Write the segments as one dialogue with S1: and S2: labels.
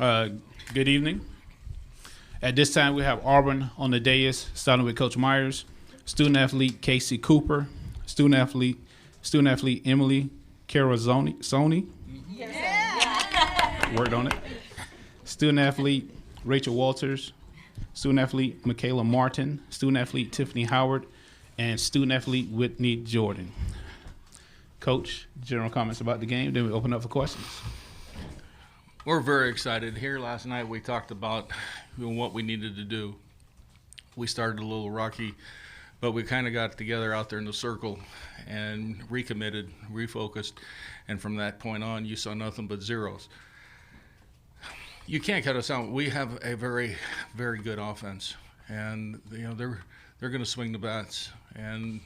S1: Uh, Good evening. At this time, we have Auburn on the dais, starting with Coach Myers, student athlete Casey Cooper, student athlete Emily Carosone, worked on it. Student athlete Rachel Walters, student athlete Michaela Martin, student athlete Tiffany Howard, and student athlete Whitney Jordan. Coach, general comments about the game, then we open up for questions.
S2: We're very excited. Here last night we talked about what we needed to do. We started a little rocky, but we kind of got together out there in the circle and recommitted, refocused, and from that point on you saw nothing but zeros. You can't cut us out. We have a very, very good offense, and they're going to swing the bats. And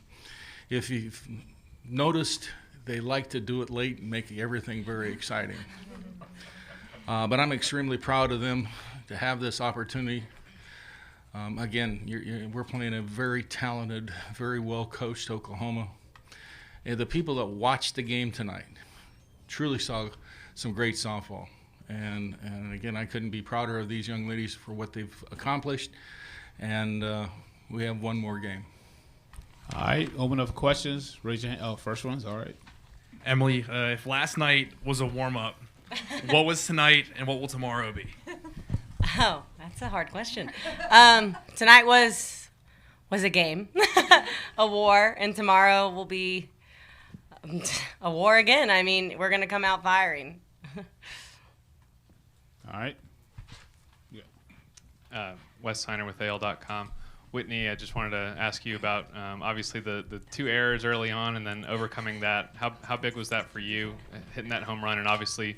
S2: if you've noticed, they like to do it late and make everything very exciting. But I'm extremely proud of them to have this opportunity. Again, we're playing a very talented, very well-coached Oklahoma. And the people that watched the game tonight truly saw some great softball. And again, I couldn't be prouder of these young ladies for what they've accomplished. And we have one more game.
S1: All right, open up for questions. Raise your hand. Oh, first one's all right.
S3: Emily, if last night was a warm-up, what was tonight and what will tomorrow be?
S4: Oh, that's a hard question. Tonight was a game, a war, and tomorrow will be a war again. I mean, we're going to come out firing.
S1: All right.
S5: Wes Steiner with AL.com. Whitney, I just wanted to ask you about obviously the two errors early on and then overcoming that. How big was that for you, hitting that home run? And obviously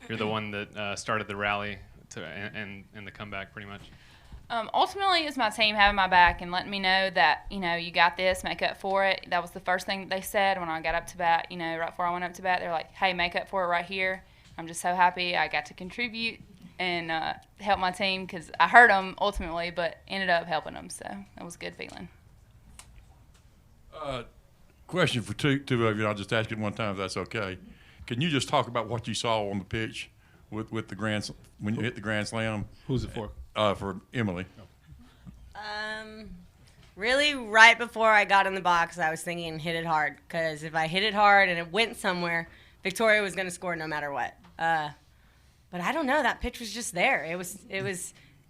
S5: you're the one that started the rally and the comeback pretty much.
S6: Ultimately, it's my team having my back and letting me know that, you got this, make up for it. That was the first thing that they said when I got up to bat, right before I went up to bat. They're like, hey, make up for it right here. I'm just so happy I got to contribute and help my team because I hurt them ultimately, but ended up helping them. So that was a good feeling.
S7: Question for two of you. I'll just ask it one time if that's okay. Can you just talk about what you saw on the pitch with the when you hit the grand slam?
S1: Who's it for?
S7: For Emily.
S4: Really, right before I got in the box, I was thinking hit it hard because if I hit it hard and it went somewhere, Victoria was going to score no matter what. But I don't know. That pitch was just there. It was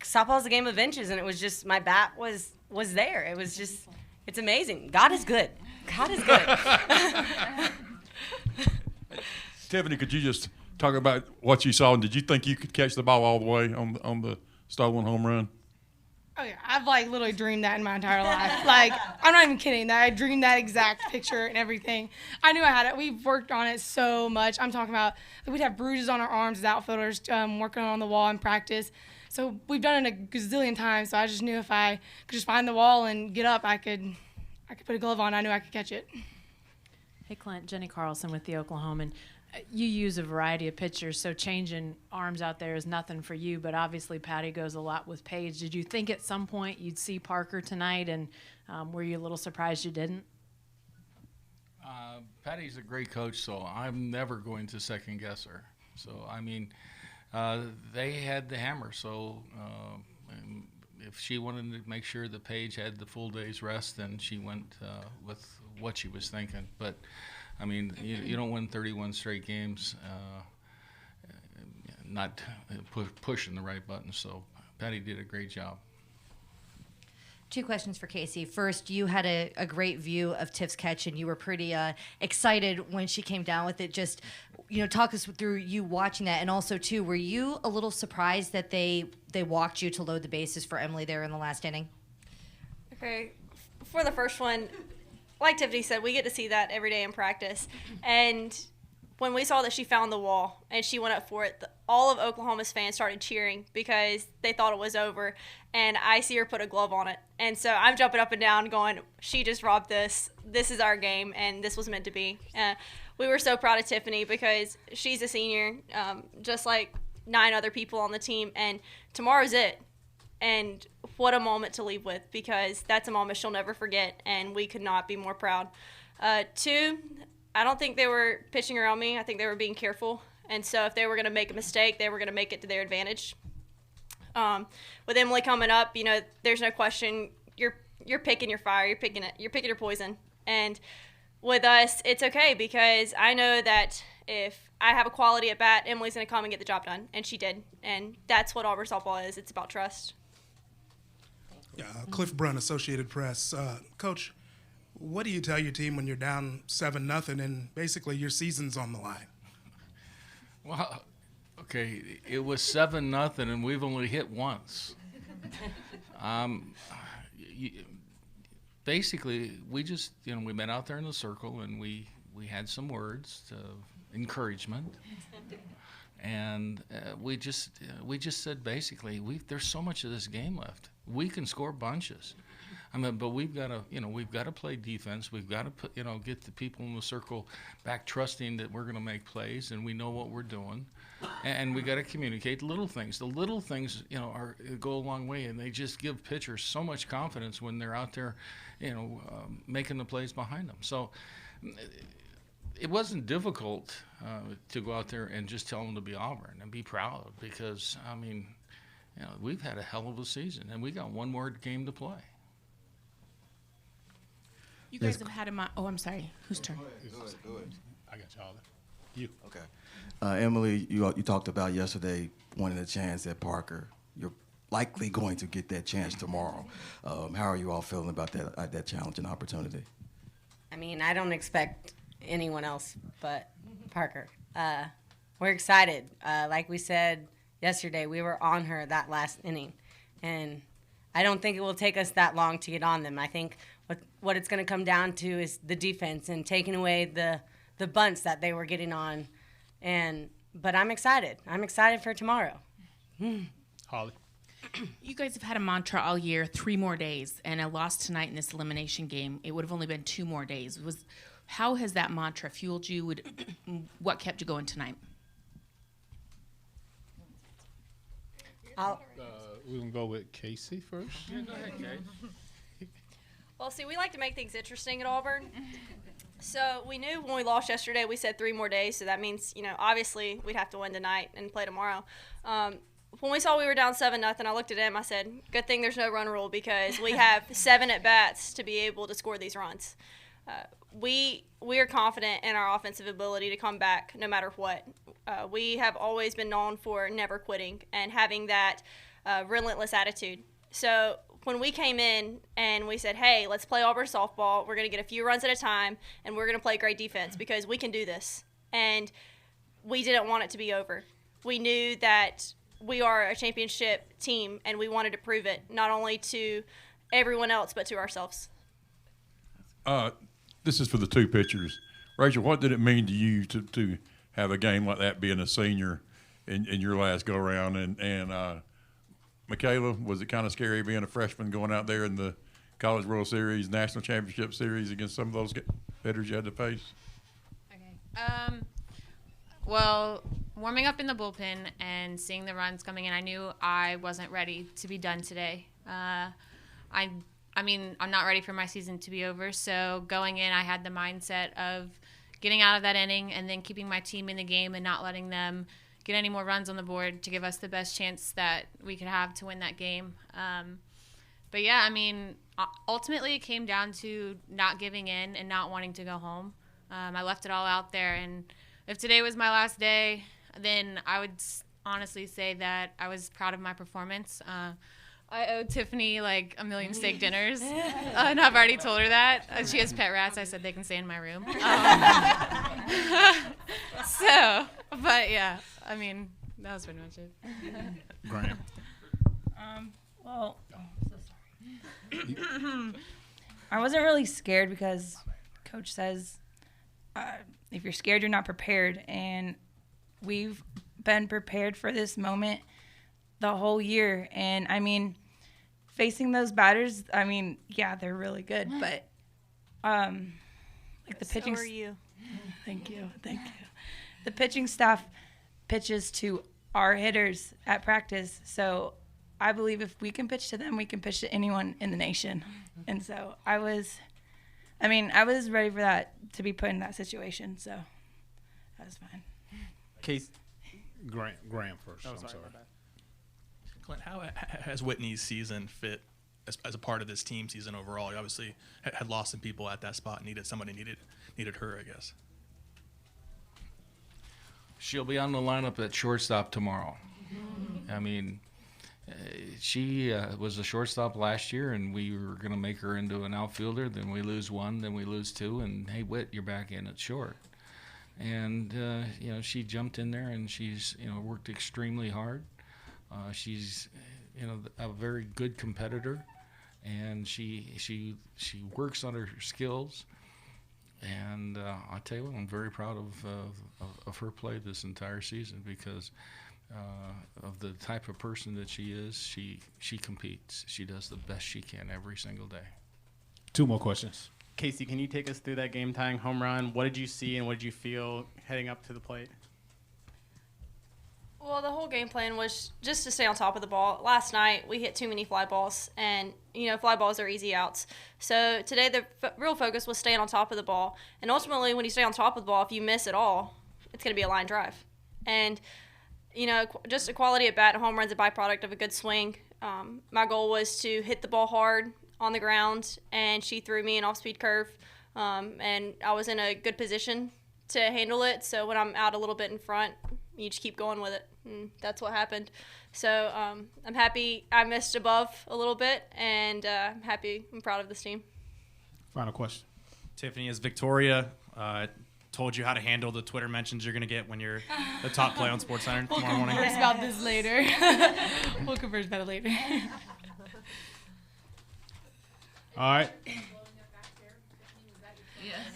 S4: softball's a game of inches, and it was just my bat was there. It was just it's amazing. God is good. God is good.
S7: Tiffany, could you just talk about what you saw, and did you think you could catch the ball all the way on the stolen home run?
S8: Oh yeah, I've literally dreamed that in my entire life. I'm not even kidding. That I dreamed that exact picture and everything. I knew I had it. We've worked on it so much. I'm talking about we'd have bruises on our arms as outfielders, working on the wall in practice. So we've done it a gazillion times. So I just knew if I could just find the wall and get up, I could put a glove on. I knew I could catch it.
S9: Hey Clint, Jenny Carlson with the Oklahoman. You use a variety of pitchers, so changing arms out there is nothing for you, but obviously Patty goes a lot with Paige. Did you think at some point you'd see Parker tonight, and were you a little surprised you didn't?
S2: Patty's a great coach, so I'm never going to second guess her. So, they had the hammer, so if she wanted to make sure that Paige had the full day's rest, then she went with what she was thinking. But you don't win 31 straight games not pushing the right buttons. So Patty did a great job.
S10: Two questions for Casey. First, you had a great view of Tiff's catch, and you were pretty excited when she came down with it. Just, talk us through you watching that. And also, too, were you a little surprised that they walked you to load the bases for Emily there in the last inning?
S11: Okay. For the first one, like Tiffany said, we get to see that every day in practice. And when we saw that she found the wall and she went up for it, all of Oklahoma's fans started cheering because they thought it was over. And I see her put a glove on it. And so I'm jumping up and down going, she just robbed this. This is our game, and this was meant to be. We were so proud of Tiffany because she's a senior, just like 9 other people on the team. And tomorrow's it. And what a moment to leave with, because that's a moment she'll never forget, and we could not be more proud. 2, I don't think they were pitching around me. I think they were being careful, And so if they were going to make a mistake, they were going to make it to their advantage. With Emily coming up, you know, there's no question you're picking your fire, you're picking your poison. And with us, it's okay because I know that if I have a quality at bat, Emily's going to come and get the job done, and she did. And that's what Auburn softball is. It's about trust.
S12: Cliff Brunn, Associated Press. Coach, what do you tell your team when you're down 7-0 and basically your season's on the line?
S2: Well, okay, it was 7-0, and we've only hit once. Basically, we just, you know, we met out there in the circle, and we had some words of encouragement, and we just said basically, there's so much of this game left. We can score bunches. I mean, but we've got to play defense. We've got to get the people in the circle back trusting that we're going to make plays and we know what we're doing, and we got to communicate the little things. The little things, go a long way, and they just give pitchers so much confidence when they're out there, making the plays behind them. So it wasn't difficult to go out there and just tell them to be Auburn and be proud because, I mean, we've had a hell of a season, and we got one more game to play.
S13: You guys have had oh, I'm sorry. Whose turn?
S14: Go ahead.
S1: I got y'all. You.
S14: Okay. Emily, you talked about yesterday wanting a chance at Parker. You're likely going to get that chance tomorrow. How are you all feeling about that challenge and opportunity?
S4: I mean, I don't expect anyone else but Parker. We're excited. Like we said yesterday, we were on her that last inning, and I don't think it will take us that long to get on them. I think what it's going to come down to is the defense and taking away the bunts that they were getting on. But I'm excited. I'm excited for tomorrow.
S1: Holly.
S13: You guys have had a mantra all year, 3 more days, and a loss tonight in this elimination game. It would have only been 2 more days. How has that mantra fueled you? What kept you going tonight?
S1: We can go with Casey first.
S2: Yeah, go ahead, Kay.
S11: Well, see, we like to make things interesting at Auburn. So we knew when we lost yesterday, we said 3 more days. So that means, obviously we'd have to win tonight and play tomorrow. When we saw we were down 7-0, I looked at him. I said, good thing there's no run rule because we have 7 at-bats to be able to score these runs. We are confident in our offensive ability to come back no matter what. We have always been known for never quitting and having that relentless attitude. So when we came in and we said, hey, let's play Auburn softball, we're going to get a few runs at a time, and we're going to play great defense because we can do this. And we didn't want it to be over. We knew that we are a championship team, and we wanted to prove it, not only to everyone else, but to ourselves.
S7: This is for the 2 pitchers. Rachel, what did it mean to you to have a game like that being a senior in your last go-around? And Michaela, was it kind of scary being a freshman going out there in the College World Series, National Championship Series against some of those hitters you had to face?
S15: Okay. Well, warming up in the bullpen and seeing the runs coming in, I knew I wasn't ready to be done today. I'm not ready for my season to be over, so going in, I had the mindset of getting out of that inning and then keeping my team in the game and not letting them get any more runs on the board to give us the best chance that we could have to win that game. But yeah, ultimately it came down to not giving in and not wanting to go home. I left it all out there, and if today was my last day, then I would honestly say that I was proud of my performance. I owe Tiffany like a million steak dinners, and I've already told her that. She has pet rats. I said they can stay in my room. But yeah, that was pretty much it.
S1: Graham.
S16: Well, I'm so sorry. I wasn't really scared because Coach says if you're scared, you're not prepared. And we've been prepared for this moment the whole year. And, facing those batters, yeah, they're really good. But, like the pitching.
S11: So are you.
S16: Thank you. The pitching staff pitches to our hitters at practice. So I believe if we can pitch to them, we can pitch to anyone in the nation. And so I was ready for that, to be put in that situation. So that was fine.
S1: Graham first.
S17: Oh,
S1: I'm
S17: sorry.
S1: sorry.
S17: My bad. Clint, how has Whitney's season fit as a part of this team season overall? You obviously had lost some people at that spot, needed her, I guess.
S2: She'll be on the lineup at shortstop tomorrow. I mean, she was a shortstop last year, and we were going to make her into an outfielder. Then we lose one, then we lose two, and hey, Whit, you're back in at short. And she jumped in there, and she's worked extremely hard. She's a very good competitor, and she works on her skills. And I tell you what, I'm very proud of her play this entire season because of the type of person that she is. She competes. She does the best she can every single day.
S1: 2 more questions.
S17: Casey, can you take us through that game-tying home run? What did you see and what did you feel heading up to the plate?
S11: Well, the whole game plan was just to stay on top of the ball. Last night, we hit too many fly balls, and, fly balls are easy outs. So today, the real focus was staying on top of the ball. And ultimately, when you stay on top of the ball, if you miss at all, it's going to be a line drive. And, just a quality at bat, a home run's a byproduct of a good swing. My goal was to hit the ball hard on the ground, and she threw me an off-speed curve, and I was in a good position to handle it. So when I'm out a little bit in front, you just keep going with it, and that's what happened. So I'm happy I missed above a little bit, and I'm proud of this team.
S1: Final question.
S17: Tiffany, as Victoria told you how to handle the Twitter mentions you're going to get when you're the top play on SportsCenter tomorrow morning?
S8: We'll converse about this later. We'll converse about it later.
S1: All right.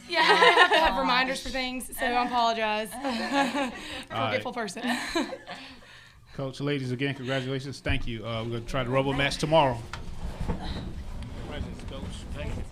S8: Yeah, I have to have reminders for things, so I apologize. Forgetful person.
S1: Coach, ladies, again, congratulations. Thank you. We're going to try the rubber match tomorrow. Congratulations, Coach. Thank you.